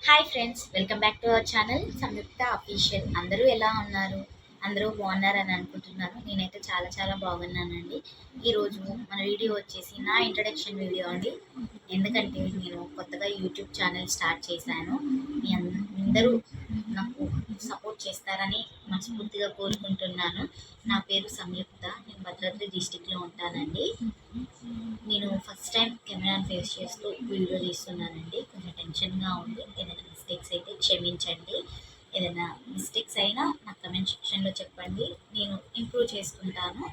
Hi friends, welcome back to our channel Samyuktha official. అందరూ ఎలా ఉన్నారు? అందరూ బాగున్నారని అనుకుంటున్నాను. నేనైతే చాలా చాలా బాగున్నానండి. ఈరోజు మన వీడియో వచ్చేసి నా ఇంట్రడక్షన్ వీడియో అండి. ఎందుకంటే నేను కొత్తగా యూట్యూబ్ ఛానల్ స్టార్ట్ చేశాను. మీ అందరూ నాకు సపోర్ట్ చేస్తారని మనస్ఫూర్తిగా కోరుకుంటున్నాను. నా పేరు సంయుక్త. నేను భద్రాద్రి డిస్టిక్లో ఉంటానండి. నేను ఫస్ట్ టైం కెమెరాని ఫేస్ చేస్తూ వీడియో తీస్తున్నానండి. కొంచెం టెన్షన్గా ఉంది. ఏదైనా మిస్టేక్స్ అయితే క్షమించండి. ఏదైనా మిస్టేక్స్ అయినా నా కమెంట్ సెక్షన్లో చెప్పండి, నేను ఇంప్రూవ్ చేసుకుంటాను.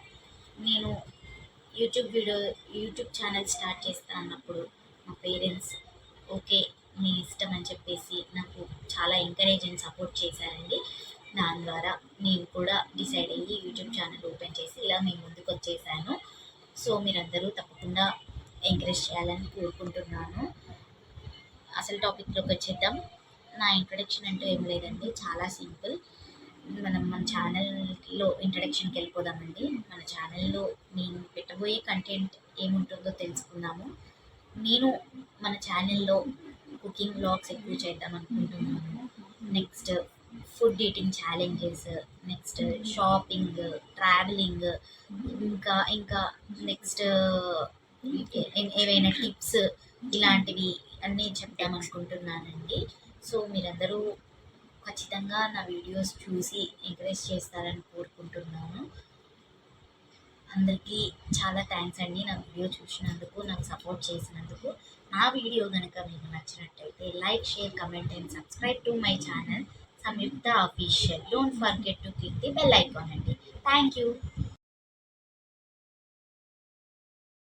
నేను యూట్యూబ్ ఛానల్ స్టార్ట్ చేస్తా అన్నప్పుడు మా పేరెంట్స్ ఓకే, మీ ఇష్టం అని చెప్పేసి నాకు చాలా ఎంకరేజ్ అండ్ సపోర్ట్ చేశారండి. దాని ద్వారా నేను కూడా డిసైడ్ అయ్యి యూట్యూబ్ ఛానల్ ఓపెన్ చేసి ఇలా మేము ముందుకు వచ్చేసాను. సో మీరందరూ తప్పకుండా ఎంకరేజ్ చేయాలని కోరుకుంటున్నాను. అసలు టాపిక్లోకి వచ్చేద్దాం. నా ఇంట్రడక్షన్ అంటూ ఏం లేదండి, చాలా సింపుల్. మన ఛానల్లో ఇంట్రడక్షన్కి వెళ్ళిపోదామండి. మన ఛానల్లో నేను పెట్టబోయే కంటెంట్ ఏముంటుందో తెలుసుకుందాము. నేను మన ఛానల్లో కుకింగ్ వ్లాగ్స్ ఎక్కువ చేద్దాం అనుకుంటున్నాను. Next food eating challenges, next shopping, travelling, ఇంకా ఇంకా నెక్స్ట్ ఏవైనా టిప్స్ ఇలాంటివి అన్నీ చెప్దామనుకుంటున్నానండి. సో మీరందరూ ఖచ్చితంగా నా వీడియోస్ చూసి ఎంకరేజ్ చేస్తారని కోరుకుంటున్నాను. అందరికీ చాలా థ్యాంక్స్ అండి, నా వీడియో చూసినందుకు, నాకు సపోర్ట్ చేసినందుకు. నా వీడియో కనుక మీకు నచ్చినట్టయితే like, share, comment and subscribe to my channel Samyuktha official. Don't forget to click the bell icon అండి. Thank you.